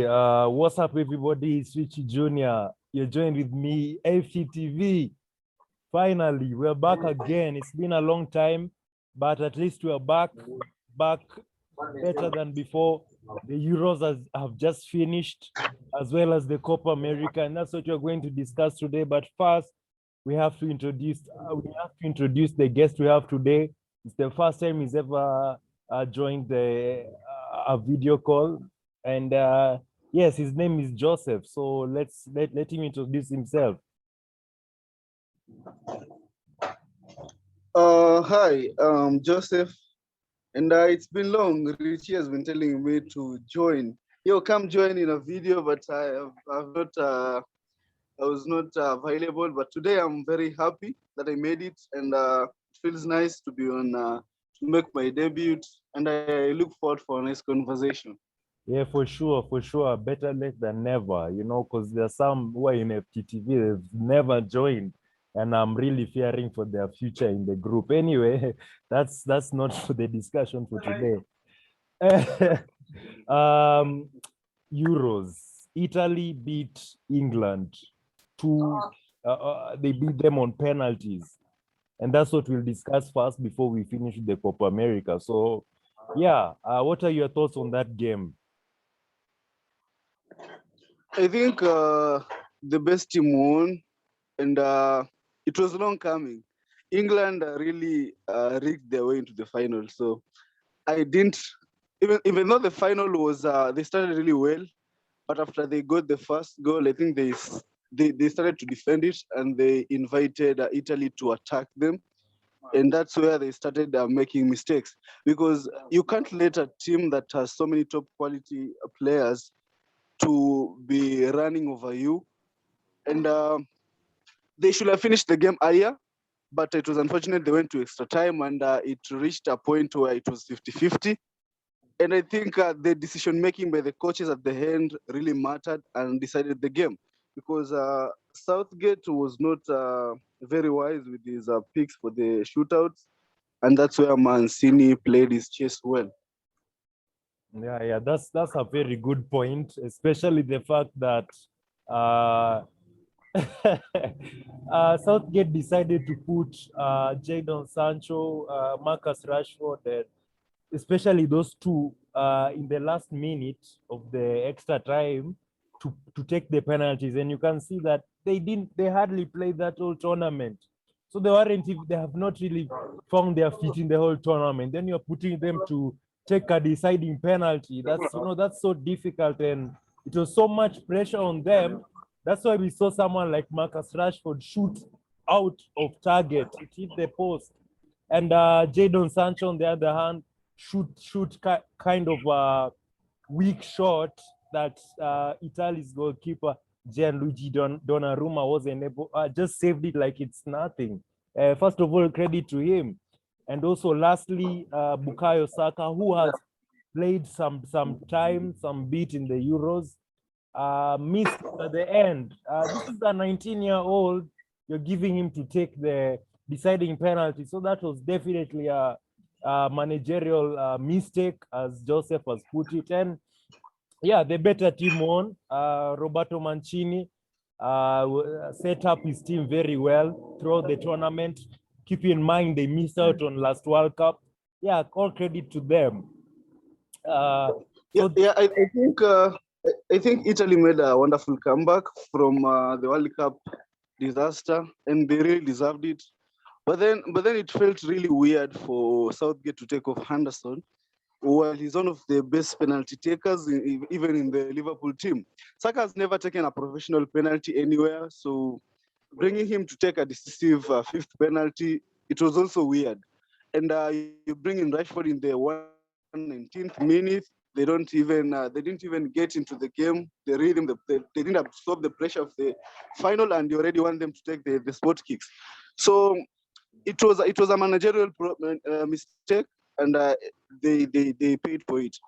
Hey, what's up, everybody? It's Richie Jr. You're joined with me, FTTV. Finally, we're back again. It's been a long time, but at least we're back better than before. The Euros have just finished, as well as the Copa America, and that's what we're going to discuss today. But first, we have to introduce the guest we have today. It's the first time he's ever joined a video call, and yes, his name is Joseph. So let him introduce himself. Hi, Joseph, and it's been long. Richie has been telling me to join. Come join in a video, but I was not available. But today I'm very happy that I made it, and it feels nice to be on to make my debut. And I look forward for a nice conversation. Yeah, for sure. Better late than never, because there's some who are in FTTV, they've never joined, and I'm really fearing for their future in the group. Anyway, that's not for the discussion for today. Euros. Italy beat England. They beat them on penalties. And that's what we'll discuss first before we finish the Copa America. So, yeah, what are your thoughts on that game? I think the best team won, and it was long coming. England really rigged their way into the final. So I didn't, even though the final was, they started really well, but after they got the first goal, I think they started to defend it, and they invited Italy to attack them. And that's where they started making mistakes, because you can't let a team that has so many top quality players to be running over you. And they should have finished the game earlier, but it was unfortunate they went to extra time, and it reached a point where it was 50-50. And I think the decision making by the coaches at the end really mattered and decided the game, because Southgate was not very wise with his picks for the shootouts, and that's where Mancini played his chess well. Yeah, that's a very good point, especially the fact that Southgate decided to put Jadon Sancho, Marcus Rashford, and especially those two in the last minute of the extra time to take the penalties. And you can see that they hardly played that whole tournament. So they have not really found their feet in the whole tournament. Then you're putting them to take a deciding penalty. That's so difficult, and it was so much pressure on them. That's why we saw someone like Marcus Rashford shoot out of target. It hit the post. And Jadon Sancho, on the other hand, shoot kind of a weak shot that Italy's goalkeeper Gianluigi Donnarumma wasn't able, just saved it like it's nothing. First of all, credit to him. And also, lastly, Bukayo Saka, who has played some bit in the Euros, missed at the end. This is a 19-year-old. You're giving him to take the deciding penalty. So that was definitely a managerial mistake, as Joseph has put it. And yeah, the better team won. Roberto Mancini set up his team very well throughout the tournament. Keep in mind, they missed out on last World Cup. Yeah, all credit to them. I think Italy made a wonderful comeback from the World Cup disaster, and they really deserved it. But then it felt really weird for Southgate to take off Henderson, while he's one of the best penalty takers, even in the Liverpool team. Saka has never taken a professional penalty anywhere, so bringing him to take a decisive fifth penalty, it was also weird. And you bring in Rashford in the 119th minute. They didn't even get into the game. The rhythm, they didn't absorb the pressure of the final, and you already want them to take the spot kicks. So it was a managerial mistake, and they paid for it.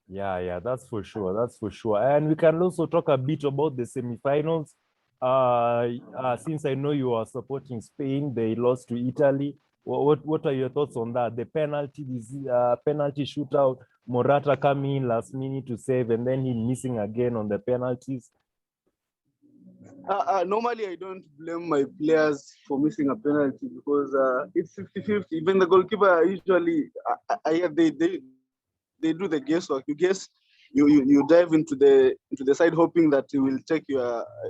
Yeah, that's for sure. And we can also talk a bit about the semifinals. Since I know you are supporting Spain, they lost to Italy. What are your thoughts on that? The penalty shootout Morata coming in last minute to save, and then he missing again on the penalties. Normally, I don't blame my players for missing a penalty because it's 50-50. Even the goalkeeper usually, they do the guesswork. You guess, you dive into the side hoping that he will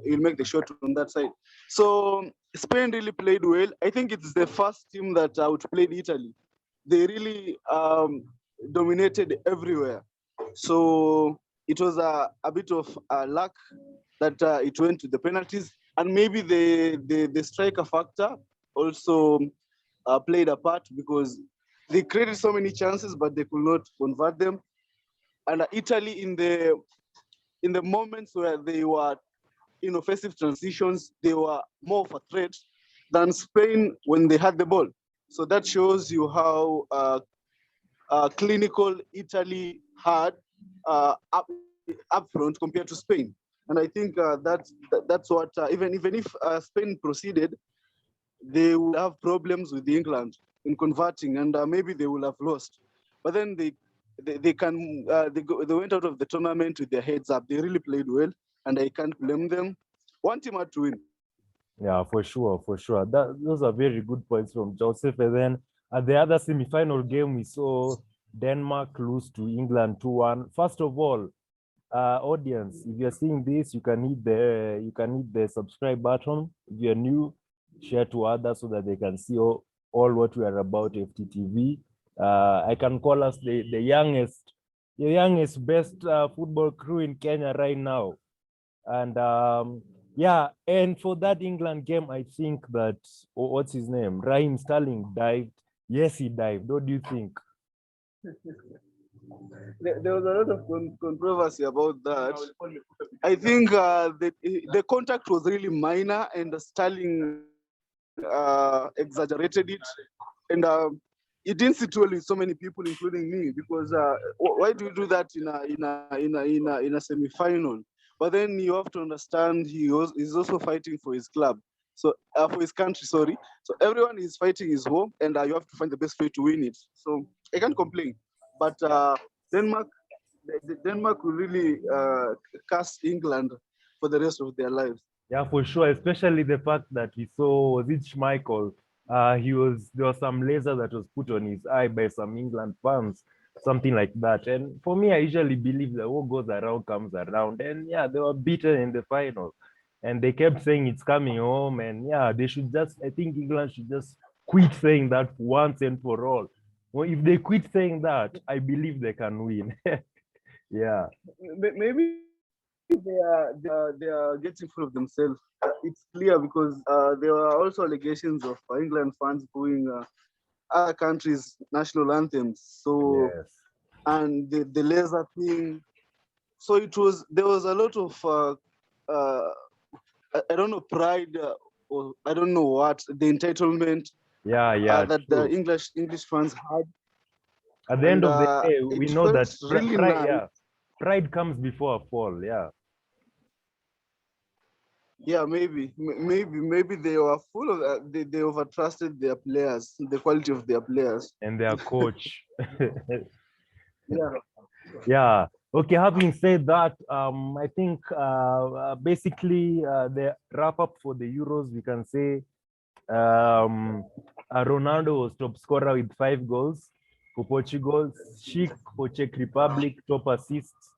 he'll make the shot on that side. So Spain really played well. I think it's the first team that outplayed Italy. They really dominated everywhere. So it was a bit of luck that it went to the penalties, and maybe the striker factor also played a part because they created so many chances, but they could not convert them. And Italy, in the moments where they were in offensive transitions, they were more of a threat than Spain when they had the ball. So that shows you how clinical Italy had up front compared to Spain. And I think that's what even if Spain proceeded, they would have problems with England in converting, and maybe they will have lost. But then they went out of the tournament with their heads up. They really played well, and I can't blame them. One team had to win. Yeah, for sure, for sure. Those are very good points from Joseph. And then at the other semi-final game, we saw Denmark lose to England 2-1. First of all, audience, if you're seeing this, you can hit the subscribe button. If you're new, share to others so that they can see all what we are about FTTV. I can call us the youngest best football crew in Kenya right now. And yeah, and for that England game, I think that, what's his name? Raheem Sterling dived. Yes, he dived. What do you think? There was a lot of controversy about that. I think the contact was really minor, and Sterling exaggerated it, and it didn't sit well with so many people, including me, because why do you do that in a semi-final? But then you have to understand he's also fighting for his club, so for his country, sorry. So everyone is fighting his home, and you have to find the best way to win it. So I can't complain. But Denmark will really cast England for the rest of their lives. Yeah, for sure. Especially the fact that we saw, was it Schmeichel? There was some laser that was put on his eye by some England fans, something like that. And for me, I usually believe that what goes around comes around. And yeah, they were beaten in the final. And they kept saying it's coming home. And yeah, I think England should just quit saying that once and for all. Well, if they quit saying that, I believe they can win. Yeah. Maybe they are getting full of themselves. It's clear because there are also allegations of England fans booing other countries' national anthems. So Yes. and the laser thing. So there was a lot of I don't know, pride or I don't know what, the entitlement that the English fans had. At the end of the day, we know that really pride comes before a fall. Yeah. Yeah, maybe they were full of they overtrusted their players, the quality of their players And their coach. Yeah. Yeah. Okay. Having said that, I think basically the wrap up for the Euros, we can say Ronaldo was top scorer with 5 goals for Portugal. Schick for Czech Republic, top assists.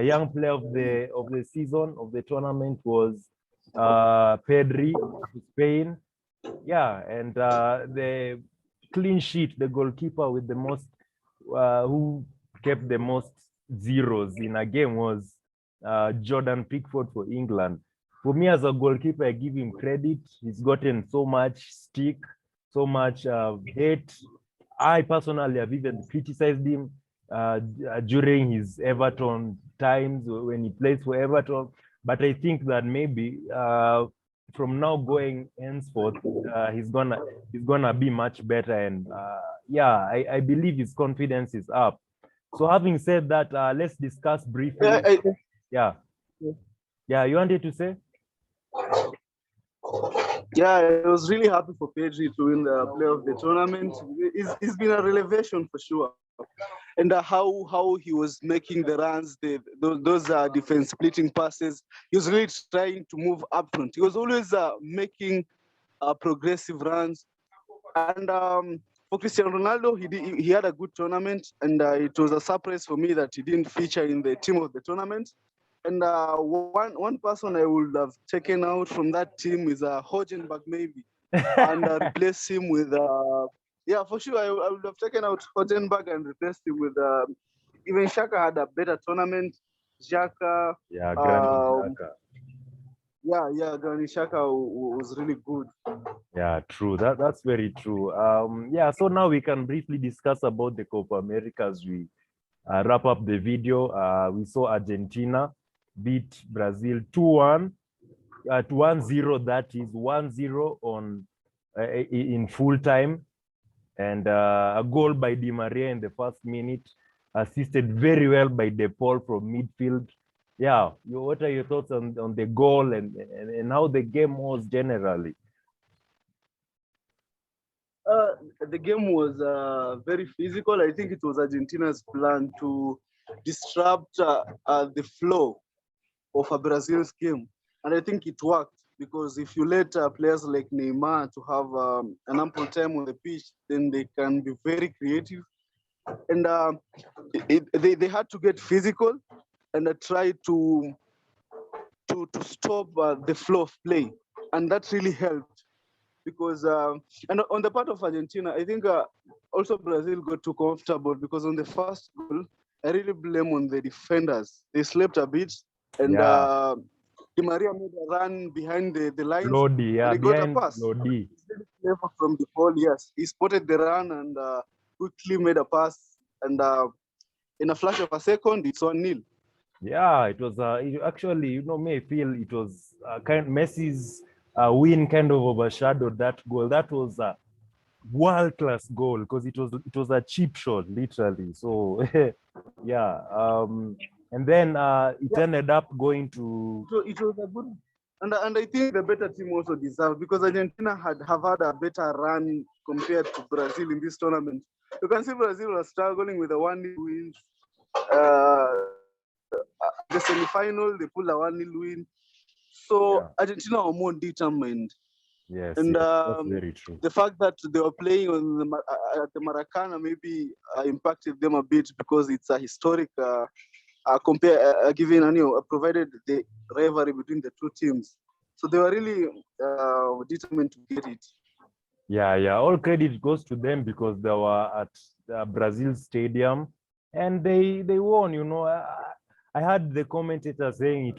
Young player of the season of the tournament was Pedri for Spain. Yeah, and the clean sheet, the goalkeeper with the most, who kept the most zeros in a game was Jordan Pickford for England. For me as a goalkeeper, I give him credit. He's gotten so much stick, so much hate. I personally have even criticized him during his Everton times when he plays for Everton. But I think that maybe from now going henceforth, he's gonna be much better. And yeah, I believe his confidence is up. So having said that, let's discuss briefly. Yeah. You wanted to say? Yeah, I was really happy for Pedri to win the player of the tournament. It's been a revelation for sure. and how he was making the runs, those defense splitting passes. He was really trying to move up front. He was always making progressive runs. And for Cristiano Ronaldo, he had a good tournament, and it was a surprise for me that he didn't feature in the team of the tournament. And one person I would have taken out from that team is Hojenberg maybe, and replace him with yeah, for sure I would have taken out Hojenberg and replaced him with even Shaka had a better tournament. Xhaka, Yeah, Granit Xhaka. yeah, Granit Xhaka was really good. Yeah, true. That's very true. Yeah, so now we can briefly discuss about the Copa America as we wrap up the video. We saw Argentina beat Brazil 2-1 at 1-0. That is 1-0 on in full time, and a goal by Di Maria in the first minute, assisted very well by De Paul from midfield. Yeah, what are your thoughts on the goal and how the game was generally? The game was very physical. I think it was Argentina's plan to disrupt the flow of a Brazil's game, and I think it worked because if you let players like Neymar to have an ample time on the pitch, then they can be very creative, and they had to get physical and try to stop the flow of play, and that really helped because and on the part of Argentina, I think also Brazil got too comfortable because on the first goal, I really blame on the defenders. They slept a bit, and Yeah, Di Maria made a run behind the lines, Lodi, and yeah, he got a behind pass. Lodi. It's really clever from the ball. Yes, he spotted the run and quickly made a pass, and in a flash of a second, it's 1-0. Yeah, it was actually, me feel it was kind Messi's win kind of overshadowed that goal. That was a world-class goal because it was a cheap shot, literally. So yeah, and then it Yeah, ended up going to it was a good, and I think the better team also deserved because Argentina have had a better run compared to Brazil in this tournament. You can see Brazil was struggling with a 1-0 win. The semi-final, they pulled a 1-0 win. So yeah, Argentina were more determined. yes, And yes, that's very true. the fact that they were playing on at the Maracana maybe impacted them a bit because it's a historic given provided the rivalry between the two teams. So they were really determined to get it. Yeah, all credit goes to them because they were at Brazil Stadium and they won. I heard the commentator saying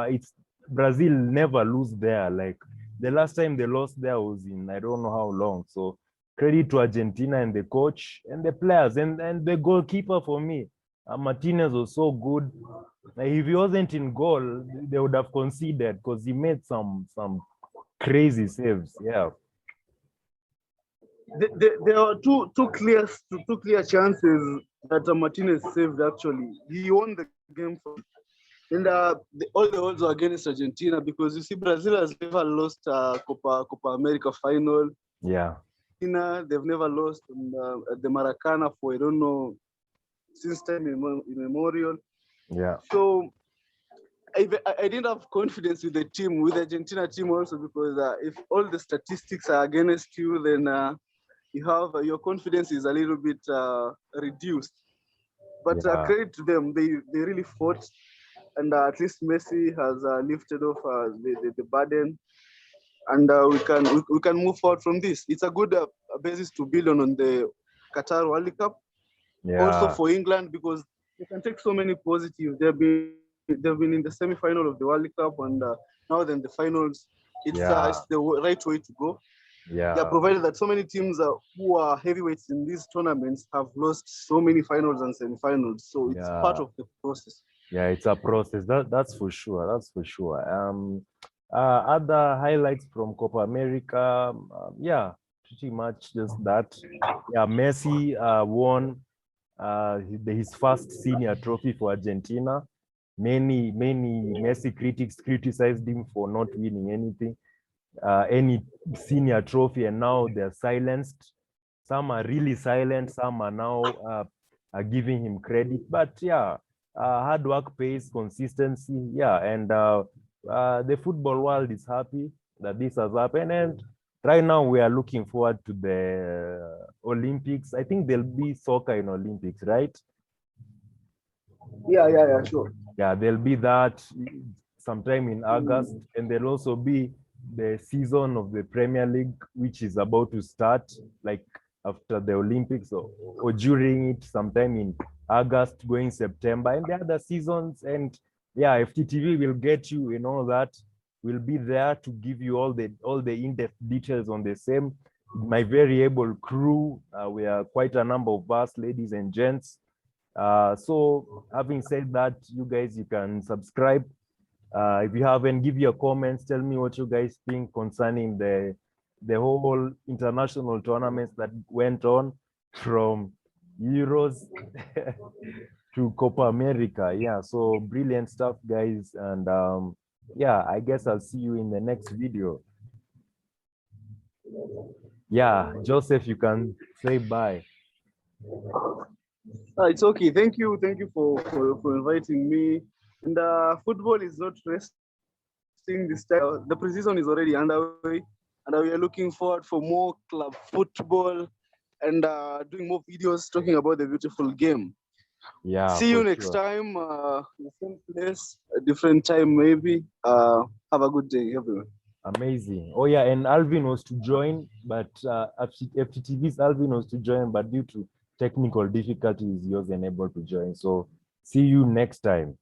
it's Brazil never lose there. Like the last time they lost there was in I don't know how long. So credit to Argentina and the coach and the players and the goalkeeper for me. Martinez was so good. Like, if he wasn't in goal, they would have conceded because he made some crazy saves. Yeah. There are two clear chances that Martinez saved. Actually, he won the game for them. And all the odds were against Argentina because you see, Brazil has never lost Copa America Final. Yeah. They've never lost at the Maracana for I don't know since time immemorial. Yeah. So I didn't have confidence with the team, with the Argentina team also because if all the statistics are against you, then you have your confidence is a little bit reduced. But Yeah. credit to them, they really fought, and at least Messi has lifted off the burden, and we can move forward from this. It's a good basis to build on the Qatar World Cup. Also Yeah. for England because they can take so many positives. They've been in the semi-final of the World Cup, and now then the finals. It's Yeah. the right way to go. Yeah, Yeah. provided that so many teams who are heavyweights in these tournaments have lost so many finals and semi-finals. So it's part Yeah. of the process. Yeah. It's a process. That's for sure. That's for sure. Other highlights from Copa America. Yeah, pretty much just that. Yeah, Messi won his first senior trophy for Argentina. Many Messi critics criticized him for not winning any senior trophy, and now they're silenced. Some are really silent. Some are now giving him credit. But yeah, hard work pays, consistency. Yeah, and the football world is happy that this has happened. And right now we are looking forward to the Olympics. I think there'll be soccer in Olympics, right? Yeah, sure. Yeah, there'll be that sometime in August, and there'll also be the season of the Premier League, which is about to start, like after the Olympics or during it, sometime in August, going September, and the other seasons. And yeah, FTTV will get you in all that. We'll be there to give you all the in-depth details on the same. My very able crew, we are quite a number of us, ladies and gents. So having said that, you guys, you can subscribe. If you haven't, give your comments. Tell me what you guys think concerning the whole international tournaments that went on, from Euros to Copa America. Yeah, so brilliant stuff, guys. And yeah, I guess I'll see you in the next video. Yeah, Joseph, you can say bye. It's okay. Thank you for inviting me. And football is not resting this time. The preseason is already underway, and we are looking forward for more club football and doing more videos talking about the beautiful game. Yeah, See you for next sure. time, the same place, a different time maybe. Have a good day, everyone. Amazing. Oh yeah, and Alvin was to join, but FTTV's Alvin was to join, but due to technical difficulties, he was unable to join. So see you next time.